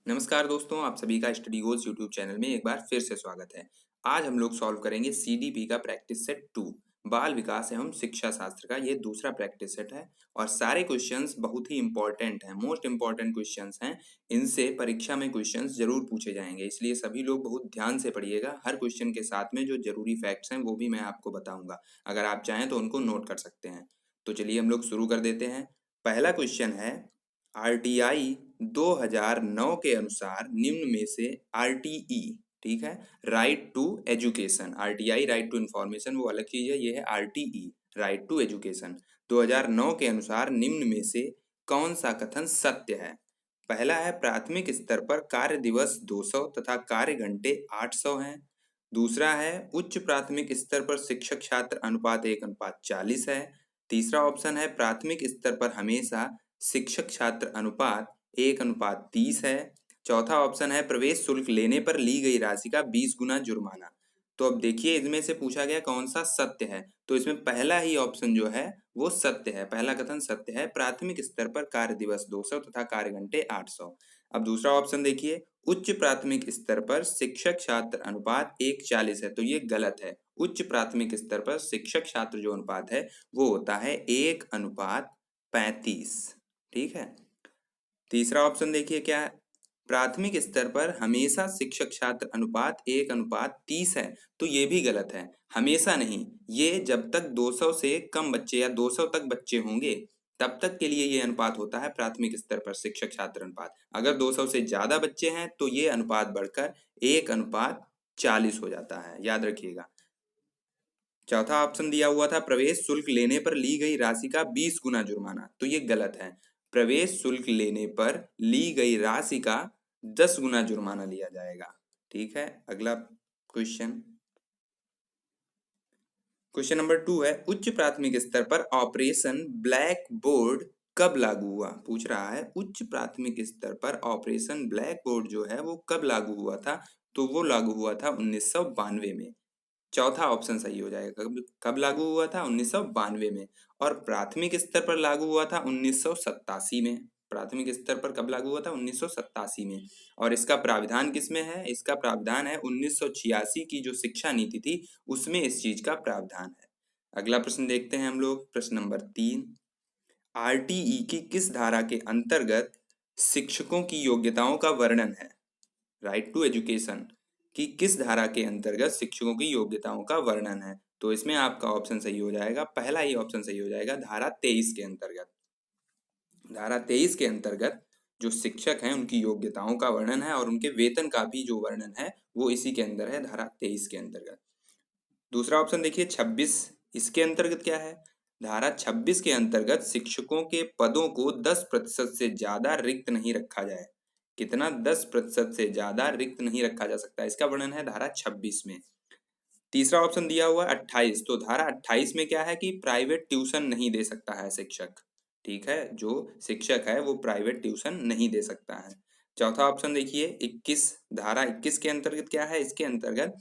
नमस्कार दोस्तों, आप सभी का स्टडी गोल्स यूट्यूब चैनल में एक बार फिर से स्वागत है। आज हम लोग सॉल्व करेंगे सीडीपी का प्रैक्टिस सेट 2 बाल विकास एवं शिक्षा शास्त्र का। ये दूसरा प्रैक्टिस सेट है और सारे क्वेश्चंस बहुत ही इंपॉर्टेंट हैं, मोस्ट इंपॉर्टेंट क्वेश्चंस हैं। इनसे परीक्षा में क्वेश्चंस जरूर पूछे जाएंगे, इसलिए सभी लोग बहुत ध्यान से पढ़िएगा। हर क्वेश्चन के साथ में जो जरूरी फैक्ट्स हैं वो भी मैं आपको बताऊंगा। अगर आप चाहें तो उनको नोट कर सकते हैं। तो चलिए हम लोग शुरू कर देते हैं। पहला क्वेश्चन है, आरटीआई 2009 के अनुसार निम्न में से आरटीई, ठीक है, right to education, RTI right to information वो अलग चीज है, ये है आरटीई राइट टू एजुकेशन। 2009 के अनुसार निम्न में से कौन सा कथन सत्य है? पहला है, प्राथमिक स्तर पर कार्य दिवस 200 तथा कार्य घंटे 800 हैं। दूसरा है, उच्च प्राथमिक स्तर पर शिक्षक छात्र अनुपात 1:40 है। तीसरा ऑप्शन है, प्राथमिक स्तर पर हमेशा शिक्षक छात्र अनुपात 1:30 है। चौथा ऑप्शन है, प्रवेश शुल्क लेने पर ली गई राशि का 20 गुना जुर्माना। तो अब देखिए इनमें से पूछा गया कौन सा सत्य है, तो इसमें पहला ही ऑप्शन जो है वो सत्य है, पहला कथन सत्य है, प्राथमिक स्तर पर कार्य दिवस 200 तथा कार्य घंटे 800। अब दूसरा ऑप्शन देखिए, उच्च प्राथमिक स्तर पर शिक्षक छात्र अनुपात 1:40 है, तो ये गलत है। उच्च प्राथमिक स्तर पर शिक्षक छात्र जो अनुपात है वो होता है 1:35, ठीक है। तीसरा ऑप्शन देखिए क्या है, प्राथमिक स्तर पर हमेशा शिक्षक छात्र अनुपात 1:30 है, तो ये भी गलत है। हमेशा नहीं, ये जब तक 200 से कम बच्चे या 200 तक बच्चे होंगे तब तक के लिए ये अनुपात होता है प्राथमिक स्तर पर शिक्षक छात्र अनुपात। अगर 200 से ज्यादा बच्चे हैं तो ये अनुपात बढ़कर 1:40 हो जाता है, याद रखिएगा। चौथा ऑप्शन दिया हुआ था, प्रवेश शुल्क लेने पर ली गई राशि का 20 गुना जुर्माना, तो ये गलत है। प्रवेश शुल्क लेने पर ली गई राशि का 10 गुना जुर्माना लिया जाएगा, ठीक है। अगला क्वेश्चन, क्वेश्चन नंबर 2 है, उच्च प्राथमिक स्तर पर ऑपरेशन ब्लैक बोर्ड कब लागू हुआ? पूछ रहा है उच्च प्राथमिक स्तर पर ऑपरेशन ब्लैक बोर्ड जो है वो कब लागू हुआ था? तो वो लागू हुआ था 1992 में। चौथा ऑप्शन सही हो जाएगा। कब कब लागू हुआ था? 1992 में। और प्राथमिक स्तर पर लागू हुआ था 1987 में। प्राथमिक स्तर पर कब लागू हुआ था? 1987 में। और इसका प्राविधान किसमें है? इसका प्राविधान है 1986 की जो शिक्षा नीति थी उसमें इस चीज का प्रावधान है। अगला प्रश्न देखते हैं हम लोग, प्रश्न नंबर 3, आरटीई की किस धारा के अंतर्गत शिक्षकों की योग्यताओं का वर्णन है? राइट टू एजुकेशन की किस धारा के अंतर्गत शिक्षकों की योग्यताओं का वर्णन है? तो इसमें आपका ऑप्शन सही हो जाएगा, पहला ही ऑप्शन सही हो जाएगा, धारा 23 के अंतर्गत। धारा 23 के अंतर्गत जो शिक्षक हैं उनकी योग्यताओं का वर्णन है और उनके वेतन का भी जो वर्णन है वो इसी के अंदर है, धारा 23 के अंतर्गत। दूसरा ऑप्शन देखिए 26, इसके अंतर्गत क्या है? धारा 26 के अंतर्गत शिक्षकों के पदों को 10% से ज्यादा रिक्त नहीं रखा जाए। कितना? 10% से ज्यादा रिक्त नहीं रखा जा सकता, इसका वर्णन है धारा 26 में। तीसरा ऑप्शन दिया हुआ है 28, तो धारा 28 में क्या है कि प्राइवेट ट्यूशन नहीं दे सकता है शिक्षक, ठीक है, जो शिक्षक है वो प्राइवेट ट्यूशन नहीं दे सकता है। चौथा ऑप्शन देखिए 21, धारा 21 के अंतर्गत क्या है? इसके अंतर्गत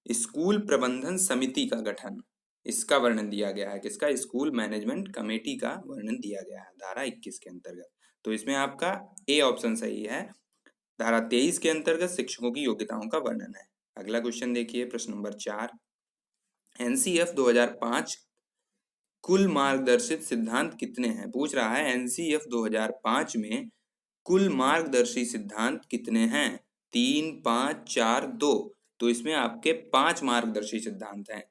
स्कूल प्रबंधन समिति का गठन, इसका वर्णन दिया गया है। किसका? स्कूल मैनेजमेंट कमेटी का वर्णन दिया गया है धारा 21 के अंतर्गत। तो इसमें आपका ए ऑप्शन सही है, धारा 23 के अंतर्गत शिक्षकों की योग्यताओं का वर्णन है। अगला क्वेश्चन देखिए, प्रश्न नंबर 4, एनसीएफ 2005 कुल मार्गदर्शित सिद्धांत कितने हैं? पूछ रहा है एनसीएफ 2005 में कुल मार्गदर्शी सिद्धांत कितने हैं? 3, 5, 4, 2। तो इसमें आपके 5 मार्गदर्शी सिद्धांत हैं।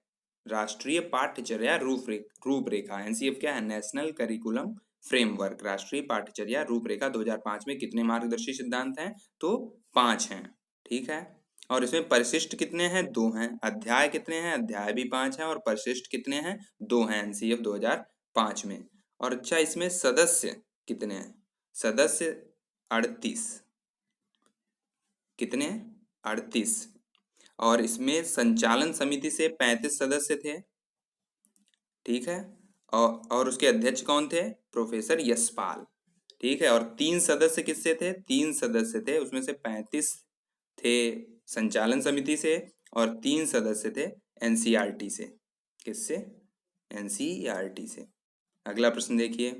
राष्ट्रीय पाठ्यचर्या रूपरेखा, एनसीएफ क्या है? National curriculum framework. राष्ट्रीय पाठ्यचर्या रूपरेखा 2005 में कितने मार्गदर्शी सिद्धांत हैं? तो 5 हैं, ठीक है। और इसमें परिशिष्ट कितने हैं? 2 हैं। अध्याय कितने हैं? अध्याय भी 5 हैं। और परिशिष्ट कितने हैं? 2 हैं एनसीएफ 2005 में। और अच्छा, इसमें सदस्य कितने हैं? सदस्य 38, कितने? 38। और इसमें संचालन समिति से 35 सदस्य थे, ठीक है। और उसके अध्यक्ष कौन थे? प्रोफेसर यशपाल, ठीक है। और 3 सदस्य किससे थे? 3 सदस्य थे, उसमें से 35 थे संचालन समिति से और 3 सदस्य थे एनसीईआरटी से। किससे? एनसीईआरटी से। अगला प्रश्न देखिए,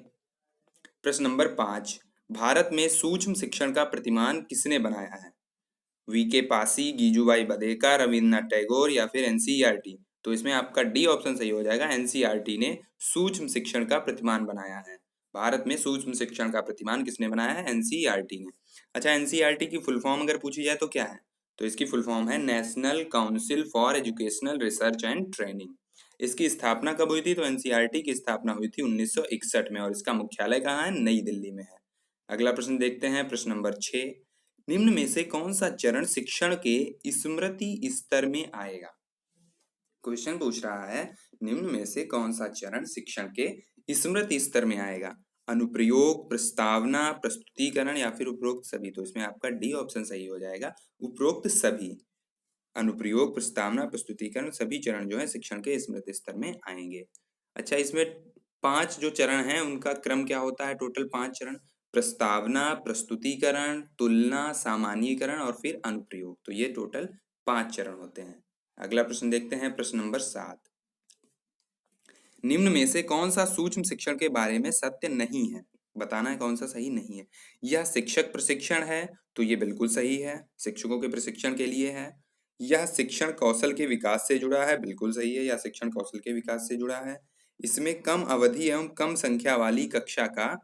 प्रश्न नंबर 5, भारत में सूक्ष्म शिक्षण का प्रतिमान किसने बनाया है? वीके पासी, गीजूबाई बधेका, रविन्द्रनाथ टैगोर या फिर एनसीईआरटी। तो इसमें आपका डी ऑप्शन सही हो जाएगा। एनसीईआरटी ने सूक्ष्म शिक्षण का प्रतिमान बनाया है। भारत में सूक्ष्म शिक्षण का प्रतिमान किसने बनाया है? एनसीईआरटी ने। अच्छा, एनसीईआरटी की फुल फॉर्म अगर पूछी जाए तो क्या है? तो इसकी फुल फॉर्म है national council for educational research and training. इसकी स्थापना कब हुई थी? तो एनसीईआरटी की स्थापना हुई थी 1961 में और इसका मुख्यालय कहाँ है? नई दिल्ली में है। अगला प्रश्न देखते हैं, प्रश्न नंबर 6। निम्न में से कौन सा चरण शिक्षण के स्मृति स्तर में आएगा? क्वेश्चन पूछ रहा है, निम्न में से कौन सा चरण शिक्षण के स्मृति स्तर में आएगा? अनुप्रयोग, प्रस्तावना, प्रस्तुतिकरण या फिर उपरोक्त सभी। तो इसमें आपका डी ऑप्शन सही हो जाएगा, उपरोक्त सभी। अनुप्रयोग, प्रस्तावना, प्रस्तुतिकरण सभी चरण जो है शिक्षण के स्मृति स्तर में आएंगे। अच्छा, इसमें 5 जो चरण हैं उनका क्रम क्या होता है? टोटल 5 चरण: प्रस्तावना, प्रस्तुतिकरण, तुलना, सामान्यीकरण और फिर अनुप्रयोग। तो ये टोटल 5 चरण होते हैं। अगला प्रश्न देखते हैं, प्रश्न नंबर 7। निम्न में से कौन सा सूक्ष्म शिक्षण के बारे में सत्य नहीं है? बताना है कौन सा सही नहीं है। यह शिक्षक प्रशिक्षण है, तो ये बिल्कुल सही है, शिक्षकों के प्रशिक्षण के लिए है। यह शिक्षण कौशल के विकास से जुड़ा है, बिल्कुल सही है, यह शिक्षण कौशल के विकास से जुड़ा है। इसमें कम अवधि एवं कम संख्या वाली कक्षा का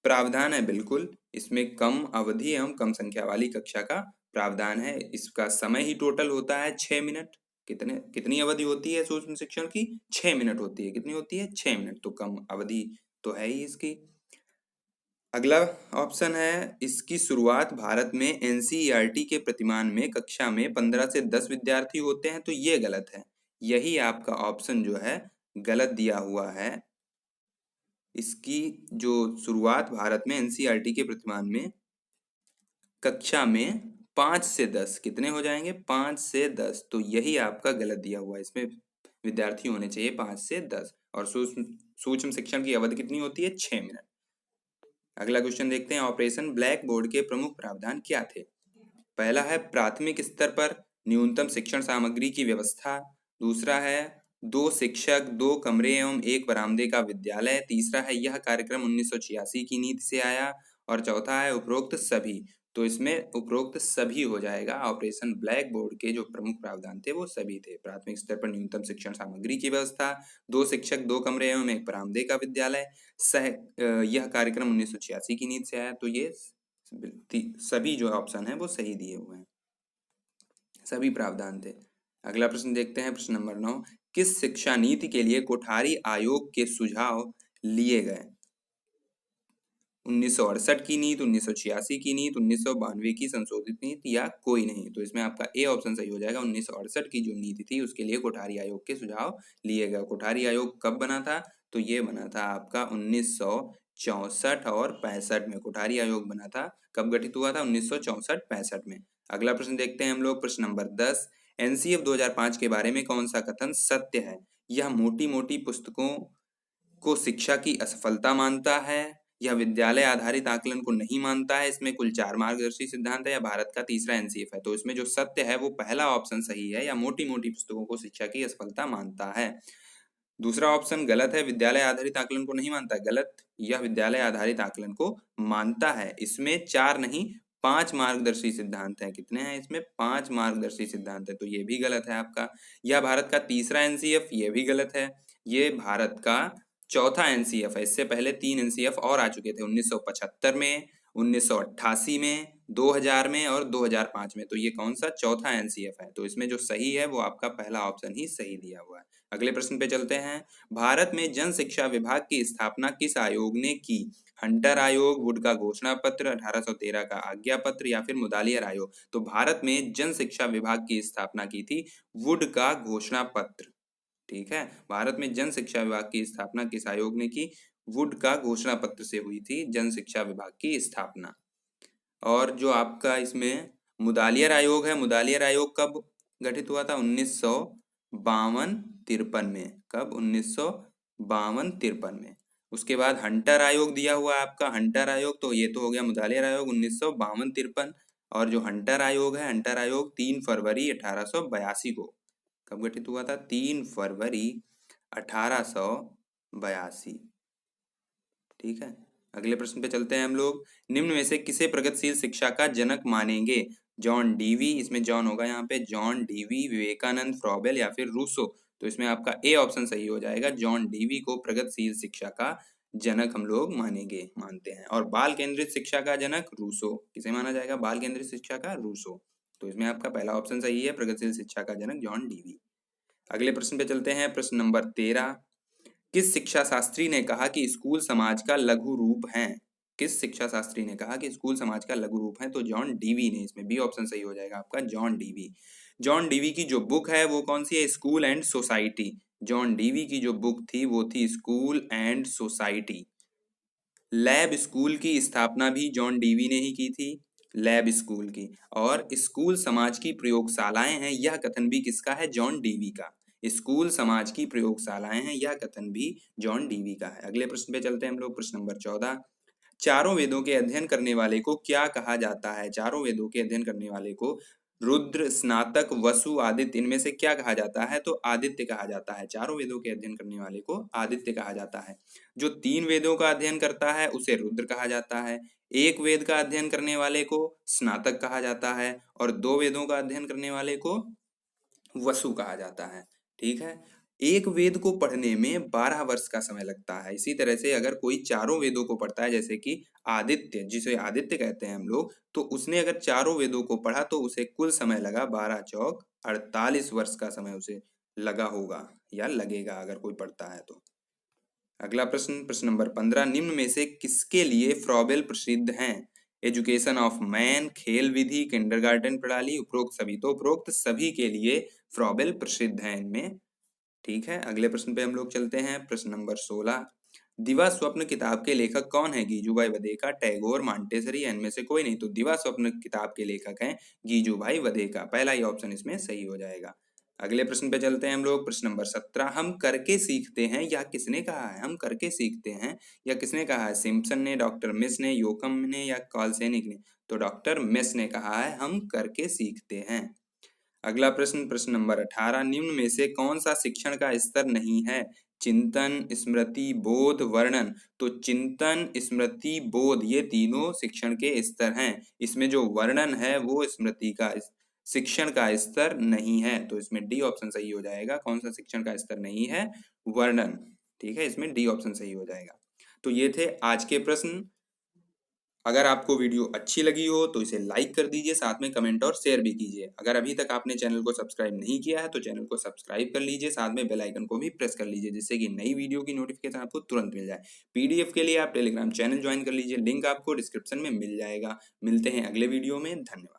प्रावधान है, बिल्कुल, इसमें कम अवधि एवं कम संख्या वाली कक्षा का प्रावधान है। इसका समय ही टोटल होता है 6 मिनट। कितनी अवधि होती है सूक्ष्म शिक्षण की? 6 मिनट होती है। कितनी होती है? 6 मिनट। तो कम अवधि तो है ही इसकी। अगला ऑप्शन है, इसकी शुरुआत भारत में एनसीईआरटी के प्रतिमान में कक्षा में 15 से 10 विद्यार्थी होते हैं, तो ये गलत है। यही आपका ऑप्शन जो है गलत दिया हुआ है। इसकी जो शुरुआत भारत में एनसीईआरटी के प्रतिमान में कक्षा में 5 से 10, कितने हो जाएंगे? 5 से 10। तो यही आपका गलत दिया हुआ है, इसमें विद्यार्थी होने चाहिए 5 से 10 और सूक्ष्म शिक्षण की अवधि कितनी होती है? 6 मिनट। अगला क्वेश्चन देखते हैं, ऑपरेशन ब्लैक बोर्ड के प्रमुख प्रावधान क्या थे? पहला है प्राथमिक स्तर पर न्यूनतम शिक्षण सामग्री की व्यवस्था। दूसरा है 2 शिक्षक 2 कमरे एवं 1 बरामदे का विद्यालय। तीसरा है यह कार्यक्रम 1986 की नीति से आया और चौथा है उपरोक्त सभी। तो इसमें उपरोक्त सभी हो जाएगा। ऑपरेशन ब्लैक बोर्ड के जो प्रमुख प्रावधान थे वो सभी थे: प्राथमिक स्तर पर न्यूनतम शिक्षण सामग्री की व्यवस्था, 2 शिक्षक 2 कमरे एवं 1 बरामदे का विद्यालय, यह कार्यक्रम 1986 की नीति से आया। तो ये सभी जो ऑप्शन है वो सही दिए हुए हैं, सभी प्रावधान थे। अगला प्रश्न देखते हैं, प्रश्न नंबर 9। किस शिक्षा नीति के लिए कोठारी आयोग के सुझाव लिए गए? 1968 की नीति, 1986 की नीति, 1992 की संशोधित नीति या कोई नहीं। तो इसमें आपका ए ऑप्शन सही हो जाएगा। 1968 की जो नीति थी उसके लिए कोठारी आयोग के सुझाव लिए गए। कोठारी आयोग कब बना था? तो ये बना था आपका 1964 और 65 में कोठारी आयोग बना था। कब गठित हुआ था? 1964-65 में। अगला प्रश्न देखते हैं हम लोग, प्रश्न नंबर 10। एनसीएफ 2005 के बारे में कौन सा कथन सत्य है? यह मोटी मोटी पुस्तकों को शिक्षा की असफलता मानता है, यह विद्यालय आधारित आकलन को नहीं मानता है, इसमें कुल 4 मार्गदर्शी सिद्धांत है, या भारत का तीसरा एनसीएफ है। तो इसमें जो सत्य है वो पहला ऑप्शन सही है, या मोटी मोटी पुस्तकों को शिक्षा की असफलता मानता है। दूसरा ऑप्शन गलत है, विद्यालय आधारित आकलन को नहीं मानता है, गलत। यह विद्यालय आधारित आकलन को मानता है। इसमें 4 नहीं 5 मार्गदर्शी सिद्धांत हैं। कितने हैं इसमें? 5 मार्गदर्शी सिद्धांत है। तो ये भी गलत है आपका। यह भारत का तीसरा एनसीएफ, ये भी गलत है। ये भारत का चौथा एनसीएफ है। इससे पहले 3 एनसीएफ और आ चुके थे, 1975 में, 1988 में, 2000 में और 2005 में। तो ये कौन सा? चौथा एनसीएफ है। तो इसमें जो सही है वो आपका पहला ऑप्शन ही सही दिया हुआ है। अगले प्रश्न पे चलते हैं। भारत में जन शिक्षा विभाग की स्थापना किस आयोग ने की? हंटर आयोग, वुड का घोषणा पत्र, 1813 का आज्ञा पत्र या फिर मुदालियर आयोग। तो भारत में जन शिक्षा विभाग की स्थापना की थी वुड का घोषणा पत्र। ठीक है, भारत में जन शिक्षा विभाग की स्थापना किस आयोग ने की? वुड का घोषणा पत्र से हुई थी जन शिक्षा विभाग की स्थापना। और जो आपका इसमें मुदालियर आयोग है, मुदालियर आयोग कब गठित हुआ था? 1952-53 में। कब? 1952-53 में। उसके बाद हंटर आयोग दिया हुआ है आपका, हंटर आयोग। तो ये तो हो गया मुदालियर आयोग 1952-53। और जो हंटर आयोग है, हंटर आयोग 3 फरवरी 1882 को कब गठित हुआ था? 3 फरवरी 1882। ठीक है, अगले प्रश्न पे चलते हैं हम लोग। निम्न में से किसे प्रगतिशील शिक्षा का जनक मानेंगे? जॉन डीवी, इसमें जॉन होगा यहाँ पे, जॉन डीवी, विवेकानंद, फ्रॉबेल या फिर रूसो। तो इसमें आपका ए ऑप्शन सही हो जाएगा। जॉन डीवी को प्रगतिशील शिक्षा का जनक हम लोग मानते हैं। और बाल केंद्रित शिक्षा का जनक रूसो। किसे माना जाएगा बाल केंद्रित शिक्षा का? रूसो। तो इसमें आपका पहला ऑप्शन सही है, प्रगतिशील शिक्षा का जनक जॉन डीवी। अगले प्रश्न पे चलते हैं। प्रश्न नंबर 13। किस शिक्षा शास्त्री ने कहा कि स्कूल समाज का लघु रूप है? किस शिक्षा शास्त्री ने कहा कि स्कूल समाज का लघु रूप है? तो जॉन डीवी ने। इसमें बी ऑप्शन सही हो जाएगा आपका, जॉन डीवी। जॉन डीवी की जो बुक है वो कौन सी है? School and society. John Dewey की जो बुक थी वो थी school and society. Lab school की स्थापना भी जॉन डीवी ने ही की थी, लैब स्कूल की। और स्कूल समाज की प्रयोगशालाएं हैं, यह कथन भी किसका है? जॉन डीवी का। स्कूल समाज की प्रयोगशालाएं हैं, यह कथन भी जॉन डीवी का है। अगले प्रश्न पे चलते हैं हम लोग। प्रश्न नंबर 14। चारों वेदों के अध्ययन करने वाले को क्या कहा जाता है? चारों वेदों के अध्ययन करने वाले को रुद्र, स्नातक, वसु, आदित्य, इनमें से क्या कहा जाता है? तो आदित्य कहा जाता है। चारों वेदों के अध्ययन करने वाले को आदित्य कहा जाता है। जो 3 वेदों का अध्ययन करता है उसे रुद्र कहा जाता है। एक वेद का अध्ययन करने वाले को स्नातक कहा जाता है और 2 वेदों का अध्ययन करने वाले को वसु कहा जाता है। ठीक है। एक वेद को पढ़ने में 12 वर्ष का समय लगता है। इसी तरह से अगर कोई चारों वेदों को पढ़ता है, जैसे कि आदित्य, जिसे आदित्य कहते हैं हम लोग, तो उसने अगर चारों वेदों को पढ़ा तो उसे कुल समय लगा 12 चौक 48 वर्ष का समय उसे लगा होगा या लगेगा अगर कोई पढ़ता है तो। अगला प्रश्न, प्रश्न नंबर 15। निम्न में से किसके लिए फ्रॉबेल प्रसिद्ध हैं? एजुकेशन ऑफ मैन, खेल विधि, किंडरगार्टन प्रणाली, उपरोक्त सभी। तो उपरोक्त सभी के लिए फ्रॉबेल प्रसिद्ध हैं इनमें। ठीक है। अगले प्रश्न पे हम लोग चलते हैं। प्रश्न नंबर 16। दिवा स्वप्न किताब के लेखक कौन है? गीजूभाई वधेका, टैगोर, मांटेसरी, इनमें से कोई नहीं। तो दिवा स्वप्न किताब के लेखक हैं गीजूभाई वधेका। पहला ही ऑप्शन इसमें सही हो जाएगा। अगले प्रश्न पे चलते हैं हम लोग। प्रश्न नंबर 17। हम करके सीखते हैं, या किसने कहा है? हम करके सीखते हैं या किसने कहा है? सिम्पसन ने, डॉक्टर मिस ने, योकम ने या कॉलसेनिक ने? तो डॉक्टर मिस ने कहा है हम करके सीखते हैं। अगला प्रश्न, प्रश्न नंबर 18। निम्न में से कौन सा शिक्षण का स्तर नहीं है? चिंतन, स्मृति, बोध, वर्णन। तो चिंतन, स्मृति, बोध, ये तीनों शिक्षण के स्तर हैं। इसमें जो वर्णन है वो स्मृति का शिक्षण का स्तर नहीं है। तो इसमें डी ऑप्शन सही हो जाएगा। कौन सा शिक्षण का स्तर नहीं है? वर्णन। ठीक है, इसमें डी ऑप्शन सही हो जाएगा। तो ये थे आज के प्रश्न। अगर आपको वीडियो अच्छी लगी हो तो इसे लाइक कर दीजिए, साथ में कमेंट और शेयर भी कीजिए। अगर अभी तक आपने चैनल को सब्सक्राइब नहीं किया है तो चैनल को सब्सक्राइब कर लीजिए, साथ में बेल आइकन को भी प्रेस कर लीजिए, जिससे कि नई वीडियो की नोटिफिकेशन आपको तुरंत मिल जाए। पीडीएफ के लिए आप टेलीग्राम चैनल ज्वाइन कर लीजिए, लिंक आपको डिस्क्रिप्शन में मिल जाएगा। मिलते हैं अगले वीडियो में। धन्यवाद।